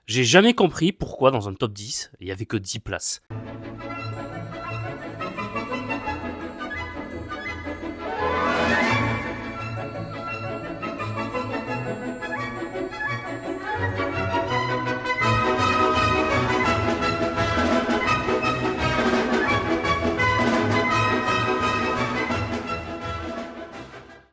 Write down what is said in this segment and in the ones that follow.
J'ai jamais compris pourquoi dans un top 10, il y avait que 10 places.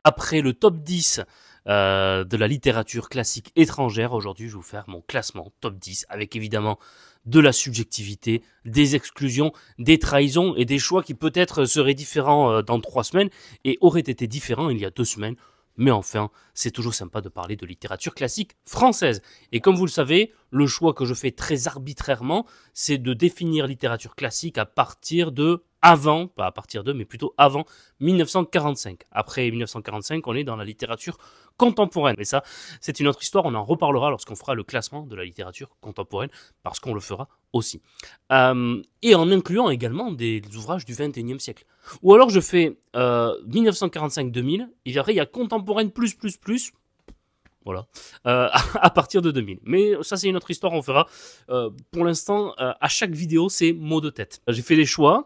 Après le top 10 de la littérature classique étrangère, aujourd'hui je vais vous faire mon classement top 10 avec évidemment de la subjectivité, des exclusions, des trahisons et des choix qui peut-être seraient différents dans 3 semaines et auraient été différents il y a 2 semaines. Mais enfin, c'est toujours sympa de parler de littérature classique française. Et comme vous le savez, le choix que je fais très arbitrairement, c'est de définir littérature classique à partir de avant, pas à partir de, mais plutôt avant 1945. Après 1945, on est dans la littérature contemporaine. Mais ça, c'est une autre histoire, on en reparlera lorsqu'on fera le classement de la littérature contemporaine, parce qu'on le fera aussi. Et en incluant également des ouvrages du XXIe siècle. Ou alors je fais 1945-2000, et après il y a contemporaine plus, voilà, à partir de 2000. Mais ça c'est une autre histoire, on fera. Pour l'instant, à chaque vidéo, c'est mot de tête. J'ai fait des choix,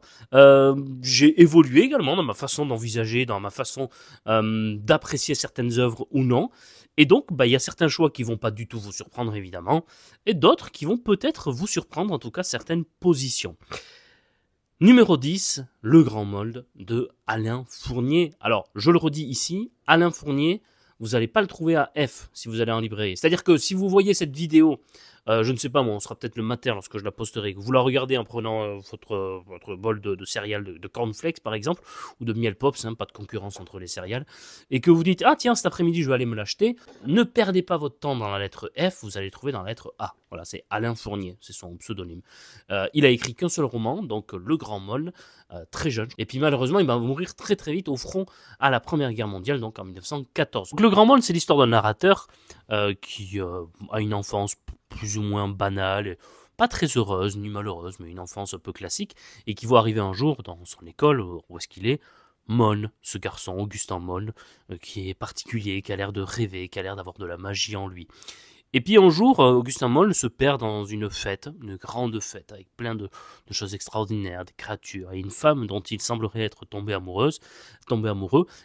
j'ai évolué également dans ma façon d'envisager, dans ma façon d'apprécier certaines œuvres ou non. Et donc, il y a certains choix qui vont pas du tout vous surprendre évidemment, et d'autres qui vont peut-être vous surprendre, en tout cas certaines positions. Numéro 10, Le Grand Mold de Alain Fournier. Alors, je le redis ici, Alain Fournier, vous n'allez pas le trouver à F si vous allez en librairie. C'est-à-dire que si vous voyez cette vidéo, je ne sais pas moi, on sera peut-être le matin lorsque je la posterai, que vous la regardez en prenant votre bol de céréales, de cornflakes par exemple, ou de miel pops, pas de concurrence entre les céréales, et que vous dites « Ah tiens, cet après-midi, je vais aller me l'acheter », ne perdez pas votre temps dans la lettre F, vous allez le trouver dans la lettre A. Voilà, c'est Alain Fournier, c'est son pseudonyme. Il a écrit qu'un seul roman, donc Le Grand Mold, très jeune. Et puis malheureusement, il va mourir très très vite au front à la Première Guerre mondiale, donc en 1914. Donc, Le Grand Mold, c'est l'histoire d'un narrateur qui a une enfance plus ou moins banale, pas très heureuse ni malheureuse, mais une enfance un peu classique, et qui voit arriver un jour dans son école, où est-ce qu'il est, Mone, ce garçon, Augustin Mone, qui est particulier, qui a l'air de rêver, qui a l'air d'avoir de la magie en lui. Et puis un jour, Augustin Moll se perd dans une fête, une grande fête, avec plein de choses extraordinaires, des créatures, et une femme dont il semblerait être tombé amoureux.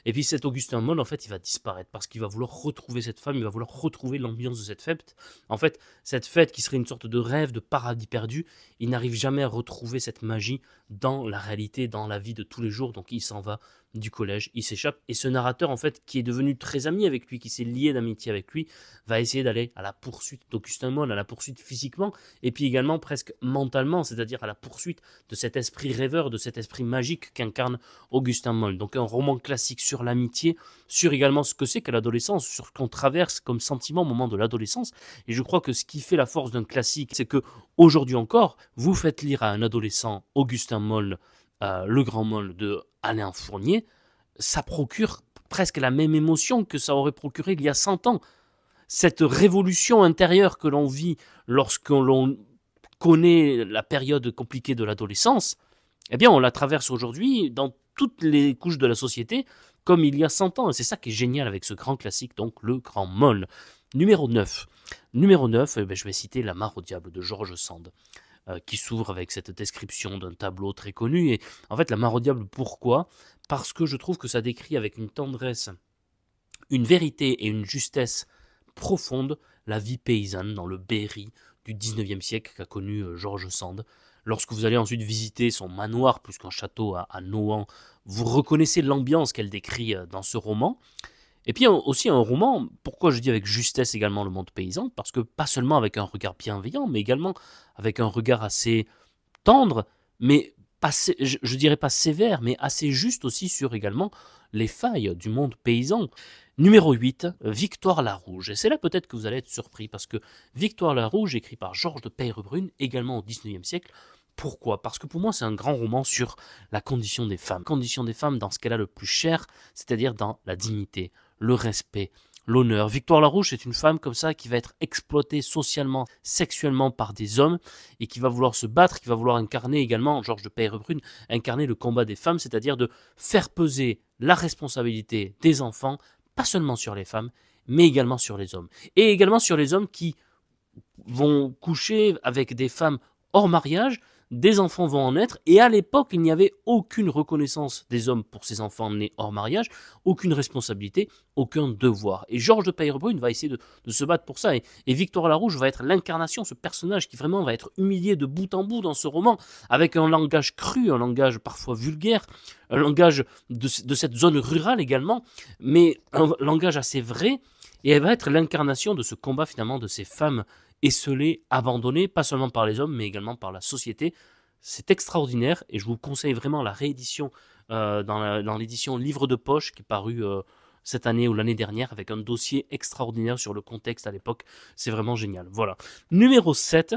Et puis cet Augustin Moll, en fait, il va disparaître, parce qu'il va vouloir retrouver cette femme, il va vouloir retrouver l'ambiance de cette fête. En fait, cette fête qui serait une sorte de rêve, de paradis perdu, il n'arrive jamais à retrouver cette magie dans la réalité, dans la vie de tous les jours, donc il s'en va du collège, il s'échappe, et ce narrateur en fait qui est devenu très ami avec lui, qui s'est lié d'amitié avec lui, va essayer d'aller à la poursuite d'Augustin Moll, à la poursuite physiquement, et puis également presque mentalement, c'est-à-dire à la poursuite de cet esprit rêveur, de cet esprit magique qu'incarne Augustin Moll. Donc un roman classique sur l'amitié, sur également ce que c'est qu'à l'adolescence, sur ce qu'on traverse comme sentiment au moment de l'adolescence, et je crois que ce qui fait la force d'un classique, c'est que aujourd'hui encore, vous faites lire à un adolescent Augustin Moll, Le Grand Mold de Alain Fournier, ça procure presque la même émotion que ça aurait procuré il y a 100 ans. Cette révolution intérieure que l'on vit lorsque l'on connaît la période compliquée de l'adolescence, eh bien on la traverse aujourd'hui dans toutes les couches de la société comme il y a 100 ans. Et c'est ça qui est génial avec ce grand classique, donc Le Grand Mold. Numéro 9. Numéro 9, je vais citer La Mare au diable de George Sand, qui s'ouvre avec cette description d'un tableau très connu. Et en fait, La Mare au diable, pourquoi ? Parce que je trouve que ça décrit avec une tendresse, une vérité et une justesse profonde la vie paysanne dans le Berry du 19e siècle qu'a connu George Sand. Lorsque vous allez ensuite visiter son manoir plus qu'un château à Nohant, vous reconnaissez l'ambiance qu'elle décrit dans ce roman. Et puis aussi un roman, pourquoi je dis avec justesse également le monde paysan, parce que pas seulement avec un regard bienveillant, mais également avec un regard assez tendre, mais pas, je dirais pas sévère, mais assez juste aussi sur également les failles du monde paysan. Numéro 8, Victoire Larouge. Et c'est là peut-être que vous allez être surpris, parce que Victoire Larouge, écrit par Georges de Peyrebrune, également au 19e siècle, pourquoi ? Parce que pour moi, c'est un grand roman sur la condition des femmes. Condition des femmes dans ce qu'elle a le plus cher, c'est-à-dire dans la dignité, le respect, l'honneur. Victoire Larouche, c'est une femme comme ça qui va être exploitée socialement, sexuellement par des hommes et qui va vouloir se battre, qui va vouloir incarner également, Georges de Peyrebrune, incarner le combat des femmes, c'est-à-dire de faire peser la responsabilité des enfants, pas seulement sur les femmes, mais également sur les hommes. Et également sur les hommes qui vont coucher avec des femmes hors mariage, des enfants vont en naître, et à l'époque, il n'y avait aucune reconnaissance des hommes pour ces enfants nés hors mariage, aucune responsabilité, aucun devoir. Et Georges de Peyrebrune va essayer de se battre pour ça, et Victor Larouche va être l'incarnation, ce personnage qui vraiment va être humilié de bout en bout dans ce roman, avec un langage cru, un langage parfois vulgaire, un langage de cette zone rurale également, mais un langage assez vrai, et elle va être l'incarnation de ce combat finalement de ces femmes esselées, abandonnées, pas seulement par les hommes, mais également par la société. C'est extraordinaire et je vous conseille vraiment la réédition dans l'édition Livre de poche qui est parue cette année ou l'année dernière avec un dossier extraordinaire sur le contexte à l'époque. C'est vraiment génial. Voilà. Numéro 7.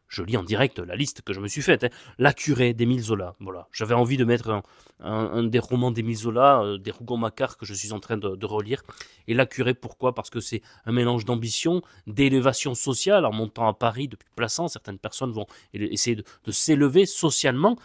Je lis en direct la liste que je me suis faite. La curée d'Émile Zola. Voilà. J'avais envie de mettre un des romans d'Émile Zola, des Rougon-Macquart que je suis en train de relire. Et La curée, pourquoi? Parce que c'est un mélange d'ambition, d'élévation sociale. En montant à Paris depuis Plassans, certaines personnes vont essayer de s'élever socialement,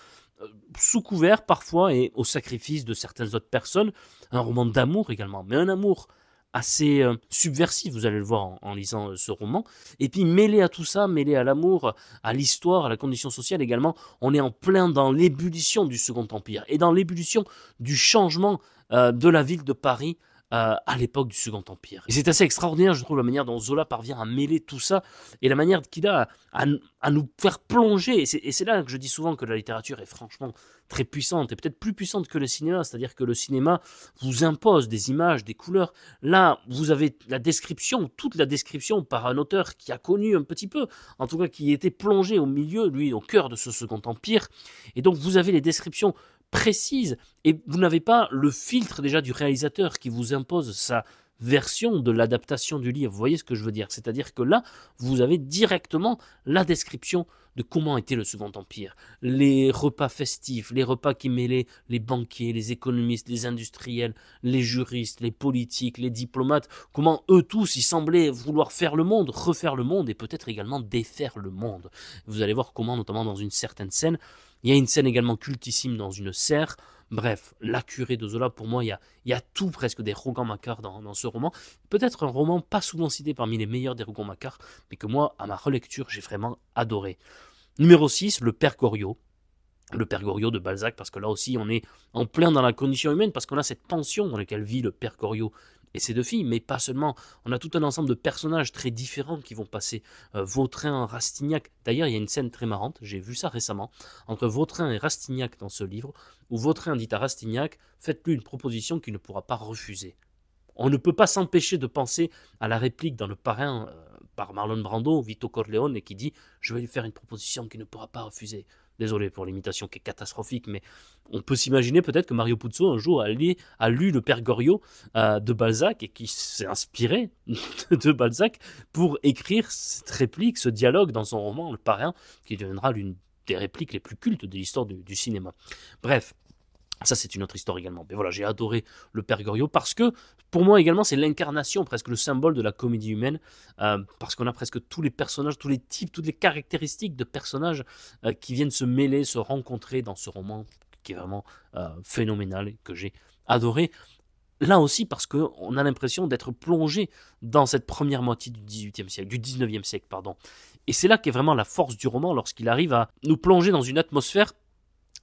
sous couvert parfois et au sacrifice de certaines autres personnes. Un roman d'amour également, mais un amour assez subversif, vous allez le voir en lisant ce roman. Et puis mêlé à tout ça, mêlé à l'amour, à l'histoire, à la condition sociale également, on est en plein dans l'ébullition du Second Empire et dans l'ébullition du changement de la ville de Paris à l'époque du Second Empire. Et c'est assez extraordinaire, je trouve, la manière dont Zola parvient à mêler tout ça et la manière qu'il a à nous faire plonger. Et c'est là que je dis souvent que la littérature est franchement très puissante et peut-être plus puissante que le cinéma, c'est-à-dire que le cinéma vous impose des images, des couleurs. Là, vous avez la description, toute la description par un auteur qui a connu un petit peu, en tout cas qui était plongé au milieu, lui, au cœur de ce Second Empire. Et donc vous avez les descriptions précises et vous n'avez pas le filtre déjà du réalisateur qui vous impose sa version de l'adaptation du livre. Vous voyez ce que je veux dire? C'est-à-dire que là, vous avez directement la description de comment était le Second Empire. Les repas festifs, les repas qui mêlaient les banquiers, les économistes, les industriels, les juristes, les politiques, les diplomates, comment eux tous, ils semblaient vouloir faire le monde, refaire le monde et peut-être également défaire le monde. Vous allez voir comment, notamment dans une certaine scène, il y a une scène également cultissime dans une serre. Bref, La curée de Zola, pour moi, il y a tout presque des Rougon-Macquart dans ce roman. Peut-être un roman pas souvent cité parmi les meilleurs des Rougon-Macquart, mais que moi, à ma relecture, j'ai vraiment adoré. Numéro 6, Le Père Goriot. Le Père Goriot de Balzac, parce que là aussi, on est en plein dans la condition humaine, parce qu'on a cette tension dans laquelle vit le Père Goriot et ses deux filles, mais pas seulement. On a tout un ensemble de personnages très différents qui vont passer. Vautrin, Rastignac. D'ailleurs, il y a une scène très marrante, j'ai vu ça récemment, entre Vautrin et Rastignac dans ce livre, où Vautrin dit à Rastignac, faites-lui une proposition qu'il ne pourra pas refuser. On ne peut pas s'empêcher de penser à la réplique dans Le Parrain par Marlon Brando, Vito Corleone, et qui dit « Je vais lui faire une proposition qu'il ne pourra pas refuser ». Désolé pour l'imitation qui est catastrophique, mais on peut s'imaginer peut-être que Mario Puzo un jour a lu Le Père Goriot de Balzac et qui s'est inspiré de Balzac pour écrire cette réplique, ce dialogue dans son roman Le Parrain, qui deviendra l'une des répliques les plus cultes de l'histoire du cinéma. Bref, ça, c'est une autre histoire également. Mais voilà, j'ai adoré Le Père Goriot parce que, pour moi également, c'est l'incarnation, presque le symbole de la comédie humaine, parce qu'on a presque tous les personnages, tous les types, toutes les caractéristiques de personnages qui viennent se mêler, se rencontrer dans ce roman qui est vraiment phénoménal et que j'ai adoré. Là aussi, parce qu'on a l'impression d'être plongé dans cette première moitié du 19e siècle, pardon. Et c'est là qu'est vraiment la force du roman, lorsqu'il arrive à nous plonger dans une atmosphère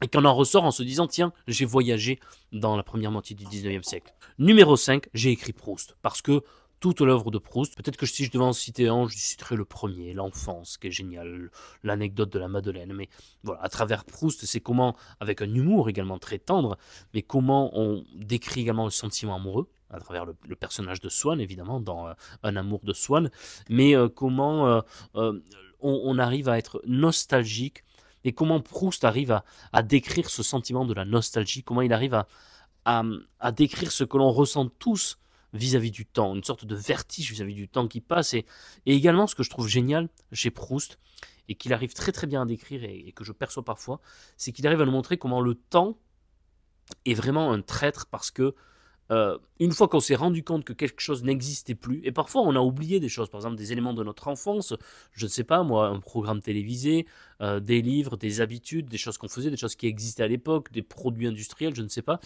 et qu'on en ressort en se disant, tiens, j'ai voyagé dans la première moitié du 19e siècle. Numéro 5, j'ai écrit Proust, parce que toute l'œuvre de Proust, peut-être que si je devais en citer un, je citerais le premier, l'enfance, qui est génial, l'anecdote de la Madeleine, mais voilà, à travers Proust, c'est comment, avec un humour également très tendre, mais comment on décrit également le sentiment amoureux, à travers le personnage de Swann, évidemment, dans Un amour de Swann, mais comment on arrive à être nostalgique, et comment Proust arrive à décrire ce sentiment de la nostalgie, comment il arrive à décrire ce que l'on ressent tous vis-à-vis du temps, une sorte de vertige vis-à-vis du temps qui passe, et également ce que je trouve génial chez Proust, et qu'il arrive très très bien à décrire, et que je perçois parfois, c'est qu'il arrive à nous montrer comment le temps est vraiment un traître, parce que une fois qu'on s'est rendu compte que quelque chose n'existait plus, et parfois on a oublié des choses, par exemple des éléments de notre enfance, je ne sais pas moi, un programme télévisé, des livres, des habitudes, des choses qu'on faisait, des choses qui existaient à l'époque, des produits industriels, je ne sais pas,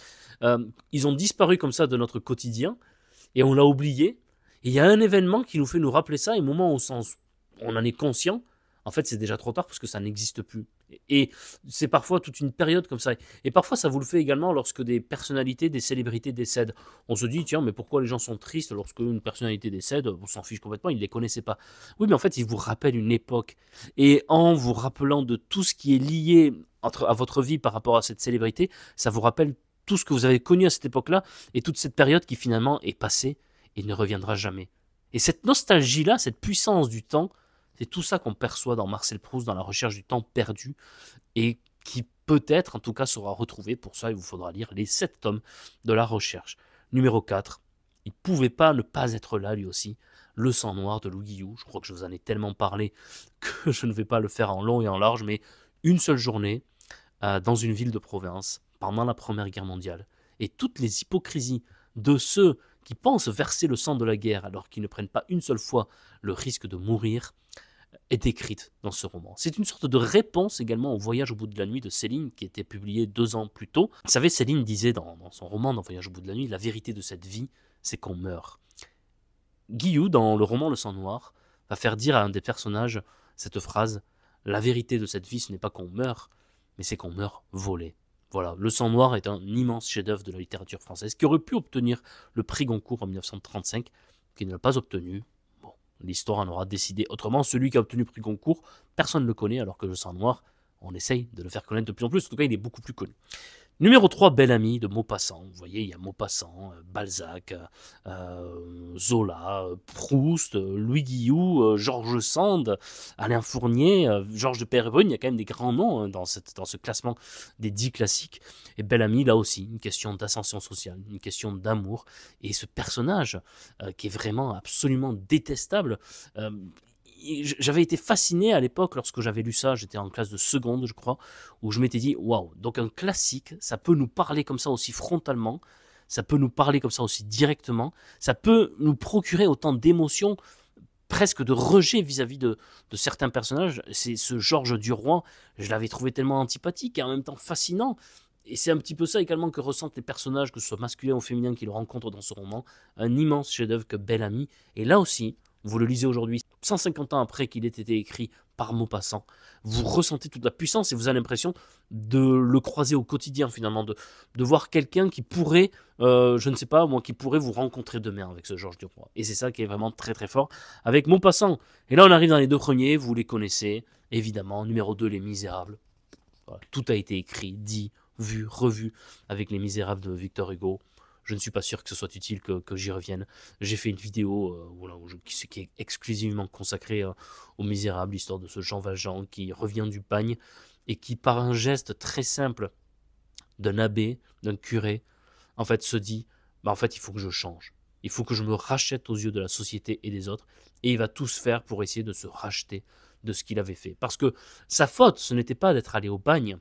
ils ont disparu comme ça de notre quotidien, et on l'a oublié, et il y a un événement qui nous fait nous rappeler ça, et au moment où on en est conscient, en fait, c'est déjà trop tard parce que ça n'existe plus. Et c'est parfois toute une période comme ça. Et parfois, ça vous le fait également lorsque des personnalités, des célébrités décèdent. On se dit, tiens, mais pourquoi les gens sont tristes lorsque une personnalité décède? On s'en fiche complètement, ils ne les connaissaient pas. Oui, mais en fait, ils vous rappellent une époque. Et en vous rappelant de tout ce qui est lié à votre vie par rapport à cette célébrité, ça vous rappelle tout ce que vous avez connu à cette époque-là et toute cette période qui finalement est passée et ne reviendra jamais. Et cette nostalgie-là, cette puissance du temps, c'est tout ça qu'on perçoit dans Marcel Proust, dans la recherche du temps perdu, et qui peut-être, en tout cas, sera retrouvé. Pour ça, il vous faudra lire les 7 tomes de la recherche. Numéro 4, il ne pouvait pas ne pas être là, lui aussi, Le sang noir de Lou Guillou. Je crois que je vous en ai tellement parlé que je ne vais pas le faire en long et en large, mais une seule journée, dans une ville de province, pendant la Première Guerre mondiale, et toutes les hypocrisies de ceux qui pensent verser le sang de la guerre alors qu'ils ne prennent pas une seule fois le risque de mourir, est décrite dans ce roman. C'est une sorte de réponse également au Voyage au bout de la nuit de Céline, qui était publié 2 ans plus tôt. Vous savez, Céline disait dans son roman, dans Voyage au bout de la nuit, la vérité de cette vie, c'est qu'on meurt. Guillou, dans le roman Le sang noir, va faire dire à un des personnages cette phrase, la vérité de cette vie, ce n'est pas qu'on meurt, mais c'est qu'on meurt volé. Voilà, Le sang noir est un immense chef-d'œuvre de la littérature française qui aurait pu obtenir le prix Goncourt en 1935, qui ne l'a pas obtenu. L'histoire en aura décidé autrement. Celui qui a obtenu le prix Goncourt, personne ne le connaît, alors que Le sang noir, on essaye de le faire connaître de plus en plus. En tout cas, il est beaucoup plus connu. Numéro 3, Bel Ami de Maupassant. Vous voyez, il y a Maupassant, Balzac, Zola, Proust, Louis Guillou, George Sand, Alain Fournier, Georges de Perrebrune. Il y a quand même des grands noms dans ce classement des 10 classiques. Et Bel Ami, là aussi, une question d'ascension sociale, une question d'amour. Et ce personnage, qui est vraiment absolument détestable, j'avais été fasciné à l'époque lorsque j'avais lu ça, j'étais en classe de seconde je crois, où je m'étais dit waouh, donc un classique, ça peut nous parler comme ça aussi frontalement, ça peut nous parler comme ça aussi directement, ça peut nous procurer autant d'émotions, presque de rejet vis-à-vis de certains personnages. C'est ce Georges Duroy, je l'avais trouvé tellement antipathique et en même temps fascinant. Et c'est un petit peu ça également que ressentent les personnages, que ce soit masculins ou féminins, qui le rencontrent dans ce roman. Un immense chef-d'œuvre que Bel Ami. Et là aussi, vous le lisez aujourd'hui, 150 ans après qu'il ait été écrit par Maupassant, vous ressentez toute la puissance et vous avez l'impression de le croiser au quotidien finalement, de voir quelqu'un qui pourrait, je ne sais pas, moi, qui pourrait vous rencontrer demain avec ce Georges Duroy. Et c'est ça qui est vraiment très très fort avec Maupassant. Et là on arrive dans les 2 premiers, vous les connaissez, évidemment. Numéro 2, Les Misérables. Voilà, tout a été écrit, dit, vu, revu avec Les Misérables de Victor Hugo. Je ne suis pas sûr que ce soit utile que j'y revienne. J'ai fait une vidéo qui est exclusivement consacrée aux Misérables, l'histoire de ce Jean Valjean qui revient du bagne et qui, par un geste très simple d'un abbé, d'un curé, en fait se dit, en fait il faut que je change. Il faut que je me rachète aux yeux de la société et des autres. Et il va tout se faire pour essayer de se racheter de ce qu'il avait fait. Parce que sa faute, ce n'était pas d'être allé au bagne,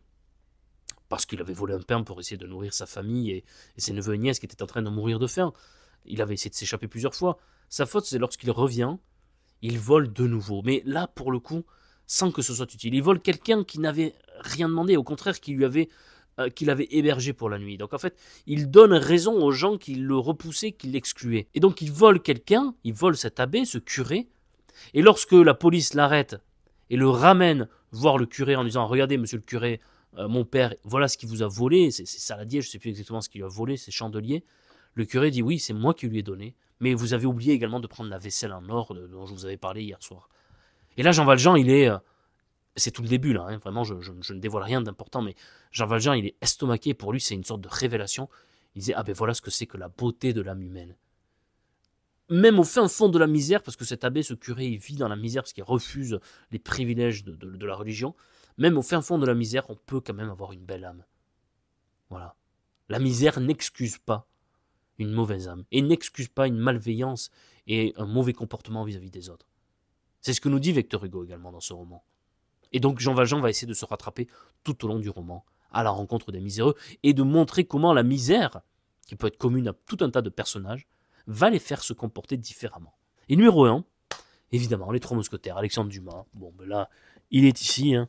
parce qu'il avait volé un pain pour essayer de nourrir sa famille et ses neveux et nièces qui étaient en train de mourir de faim. Il avait essayé de s'échapper plusieurs fois. Sa faute, c'est lorsqu'il revient, il vole de nouveau. Mais là, pour le coup, sans que ce soit utile. Il vole quelqu'un qui n'avait rien demandé, au contraire, qu'il avait hébergé pour la nuit. Donc en fait, il donne raison aux gens qui le repoussaient, qui l'excluaient. Et donc il vole quelqu'un, il vole cet abbé, ce curé, et lorsque la police l'arrête et le ramène voir le curé en disant « Regardez, monsieur le curé, mon père, voilà ce qu'il vous a volé, c'est saladier, je ne sais plus exactement ce qu'il a volé, c'est chandelier. » Le curé dit « Oui, c'est moi qui lui ai donné, mais vous avez oublié également de prendre la vaisselle en or dont je vous avais parlé hier soir. » Et là, Jean Valjean, il est... c'est tout le début, là, hein, vraiment, je ne dévoile rien d'important, mais Jean Valjean, il est estomaqué, pour lui, c'est une sorte de révélation. Il disait « Ah ben voilà ce que c'est que la beauté de l'âme humaine. » Même au fin fond de la misère, parce que cet abbé, ce curé, il vit dans la misère parce qu'il refuse les privilèges de la religion, même au fin fond de la misère, on peut quand même avoir une belle âme. Voilà. La misère n'excuse pas une mauvaise âme, et n'excuse pas une malveillance et un mauvais comportement vis-à-vis des autres. C'est ce que nous dit Victor Hugo également dans ce roman. Et donc Jean Valjean va essayer de se rattraper tout au long du roman, à la rencontre des miséreux, et de montrer comment la misère, qui peut être commune à tout un tas de personnages, va les faire se comporter différemment. Et numéro 1, évidemment, Les Trois Mousquetaires, Alexandre Dumas. Bon, ben là, il est ici, hein.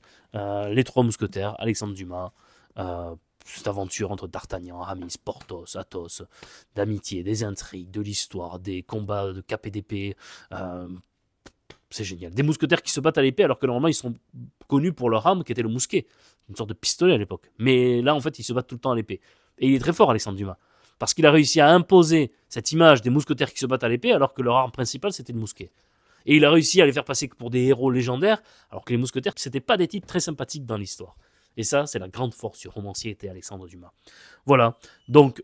Les Trois Mousquetaires, Alexandre Dumas, cette aventure entre D'Artagnan, Aramis, Porthos, Athos, d'amitié, des intrigues, de l'histoire, des combats de cap et d'épée, C'est génial. Des mousquetaires qui se battent à l'épée alors que normalement ils sont connus pour leur arme qui était le mousquet. Une sorte de pistolet à l'époque. Mais là en fait ils se battent tout le temps à l'épée. Et il est très fort Alexandre Dumas. Parce qu'il a réussi à imposer cette image des mousquetaires qui se battent à l'épée alors que leur arme principale c'était le mousquet. Et il a réussi à les faire passer pour des héros légendaires alors que les mousquetaires c'était pas des types très sympathiques dans l'histoire. Et ça c'est la grande force du romancier était Alexandre Dumas. Voilà. Donc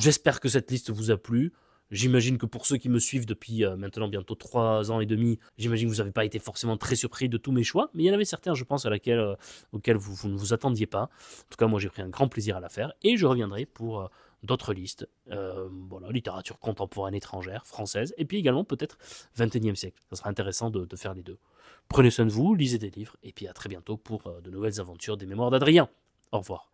j'espère que cette liste vous a plu. J'imagine que pour ceux qui me suivent depuis maintenant bientôt 3 ans et demi, j'imagine que vous n'avez pas été forcément très surpris de tous mes choix, mais il y en avait certains, je pense, auxquels vous ne vous attendiez pas. En tout cas, moi, j'ai pris un grand plaisir à la faire, et je reviendrai pour d'autres listes, voilà, littérature contemporaine étrangère, française, et puis également peut-être 21e siècle. Ça sera intéressant de faire les deux. Prenez soin de vous, lisez des livres, et puis à très bientôt pour de nouvelles aventures des Mémoires d'Adrien. Au revoir.